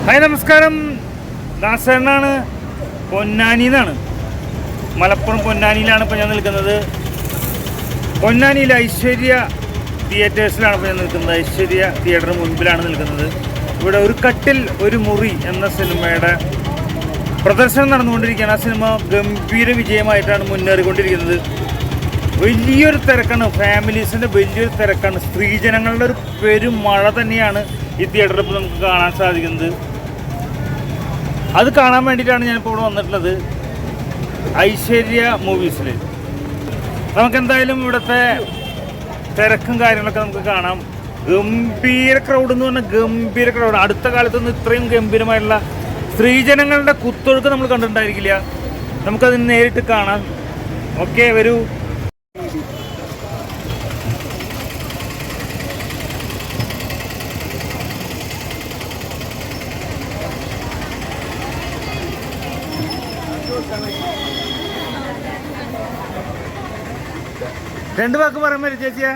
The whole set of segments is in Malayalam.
ഹായ് നമസ്കാരം, ദാസേണ്ണാണ്. പൊന്നാനിന്നാണ്, മലപ്പുറം പൊന്നാനിയിലാണ് ഇപ്പോൾ ഞാൻ നിൽക്കുന്നത്. പൊന്നാനിയിൽ ഐശ്വര്യ തിയേറ്റേഴ്സിലാണ് ഇപ്പോൾ ഞാൻ നിൽക്കുന്നത്. ഐശ്വര്യ തിയേറ്ററിന് മുൻപിലാണ് നിൽക്കുന്നത്. ഇവിടെ ഒരു കട്ടിൽ ഒരു മുറി എന്ന സിനിമയുടെ പ്രദർശനം നടന്നുകൊണ്ടിരിക്കുകയാണ്. ആ സിനിമ ഗംഭീര വിജയമായിട്ടാണ് മുന്നേറിക്കൊണ്ടിരിക്കുന്നത്. വലിയൊരു തിരക്കാണ്, ഫാമിലീസിൻ്റെ വലിയൊരു തിരക്കാണ്. സ്ത്രീജനങ്ങളുടെ ഒരു പെരുമഴ തന്നെയാണ് ഈ തിയേറ്ററിൽ ഇപ്പോൾ നമുക്ക് കാണാൻ സാധിക്കുന്നത്. അത് കാണാൻ വേണ്ടിയിട്ടാണ് ഞാനിപ്പോൾ ഇവിടെ വന്നിട്ടുള്ളത്, ഐശ്വര്യ മൂവീസിൽ. നമുക്കെന്തായാലും ഇവിടുത്തെ തിരക്കും കാര്യങ്ങളൊക്കെ നമുക്ക് കാണാം. ഗംഭീര ക്രൗഡ് എന്ന് പറഞ്ഞാൽ ഗംഭീര ക്രൗഡ്. അടുത്ത കാലത്തൊന്നും ഇത്രയും ഗംഭീരമായിട്ടുള്ള സ്ത്രീജനങ്ങളുടെ കുത്തൊഴുക്ക് നമ്മൾ കണ്ടിട്ടുണ്ടായിരിക്കില്ല. നമുക്കതിന് നേരിട്ട് കാണാം. ഓക്കെ, വരൂ. രണ്ട് വാക്ക് പറയാൻ പറ്റും ചേച്ചിയാ?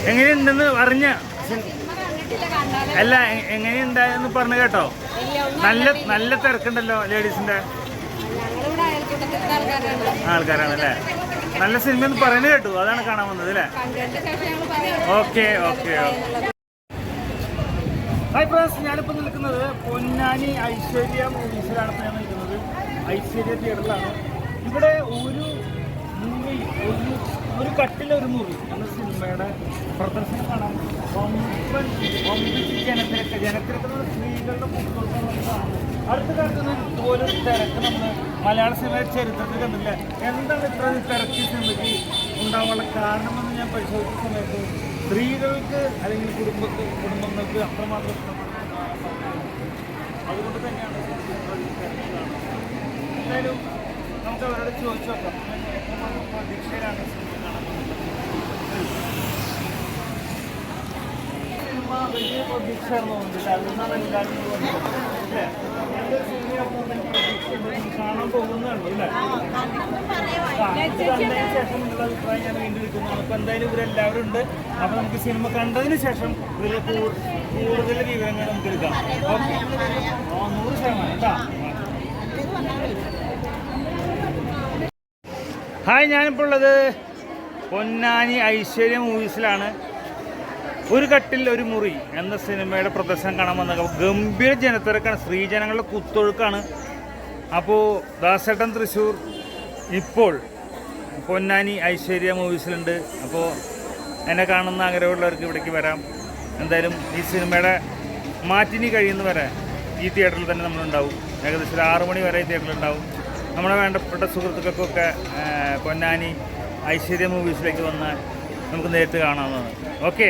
എങ്ങനെയുണ്ടെന്ന് അറിഞ്ഞ അല്ല, എങ്ങനെയുണ്ടായെന്ന് പറഞ്ഞു കേട്ടോ? നല്ല തിരക്കുണ്ടല്ലോ ലേഡീസിന്റെ ആൾക്കാരാണല്ലേ. നല്ല സിനിമ എന്ന് പറയുന്നത് കേട്ടു, അതാണ് കാണാൻ വന്നത് അല്ലേ? Okay okay. ഹായ് ഫ്രണ്ട്സ്, ഞാനിപ്പോൾ നിൽക്കുന്നത് പൊന്നാനി ഐശ്വര്യ മൂവീസിലാണ്. ഇപ്പോൾ ഞാൻ നിൽക്കുന്നത് ഐശ്വര്യ തിയേറ്ററിലാണ്. ഇവിടെ ഒരു കട്ടിലൊരു മുറി എന്ന സിനിമയുടെ പ്രദർശനം കാണാൻ ജനത്തിരക്കുള്ള സ്ത്രീകളുടെ പുസ്തകങ്ങളാണ്. അടുത്ത കാലത്ത് ഇതുപോലൊരു തിരക്ക് നമ്മൾ മലയാള സിനിമയുടെ ചരിത്രത്തിൽ കണ്ടില്ല. എന്താണ് ഇത്ര തിരക്ക് സിനിമയ്ക്ക് ഉണ്ടാവാനുള്ള കാരണമെന്ന് ഞാൻ പരിശോധിച്ച സമയത്ത് സ്ത്രീകൾക്ക് അല്ലെങ്കിൽ കുടുംബങ്ങൾക്ക് അത്രമാത്രം ഇഷ്ടപ്പെടുന്ന അതുകൊണ്ട് തന്നെയാണ് എന്തായാലും നമുക്ക് അവരോട് ചോദിച്ചു നോക്കാം. പ്രതീക്ഷയിലാണ് സിനിമ വലിയ പ്രതീക്ഷയാണെന്ന് തോന്നുന്നില്ല. അതുകൊണ്ടാണ് എല്ലാവരും അല്ലേ കാണാൻ പോകുന്നുണ്ട് അല്ലേ? കണ്ടതിന് ശേഷം അഭിപ്രായം ഞാൻ വീണ്ടും എടുക്കുന്നതാണ്. അപ്പോൾ എന്തായാലും ഇവരെല്ലാവരും ഉണ്ട്. അപ്പോൾ നമുക്ക് സിനിമ കണ്ടതിന് ശേഷം ഇതിൽ കൂടുതൽ വിവരങ്ങൾ നമുക്ക് എടുക്കാം. ഓക്കെ, 100% കേട്ടോ. ഹായ്, ഞാനിപ്പോൾ ഉള്ളത് പൊന്നാനി ഐശ്വര്യ മൂവീസിലാണ്. ഒരു കട്ടിൽ ഒരു മുറി എന്ന സിനിമയുടെ പ്രദർശനം കാണാൻ വന്നത്. ഗംഭീര ജനത്തിരക്കാണ്, സ്ത്രീജനങ്ങളുടെ കുത്തൊഴുക്കാണ്. അപ്പോൾ ദാസേട്ടൻ തൃശ്ശൂർ ഇപ്പോൾ പൊന്നാനി ഐശ്വര്യ മൂവീസിലുണ്ട്. അപ്പോൾ എന്നെ കാണുന്ന ആഗ്രഹമുള്ളവർക്ക് ഇവിടേക്ക് വരാം. എന്തായാലും ഈ സിനിമയുടെ മാറ്റിനി കഴിയുന്ന വരെ ഈ തിയേറ്ററിൽ തന്നെ നമ്മളുണ്ടാവും. ഏകദേശം ഒരു 6 മണി വരെ ഈ തിയേറ്ററിലുണ്ടാവും. നമ്മുടെ വേണ്ടപ്പെട്ട സുഹൃത്തുക്കൾക്കൊക്കെ പൊന്നാനി ഐശ്വര്യ മൂവീസിലേക്ക് വന്നാൽ നമുക്ക് നേരിട്ട് കാണാവുന്നതാണ്. ഓക്കെ.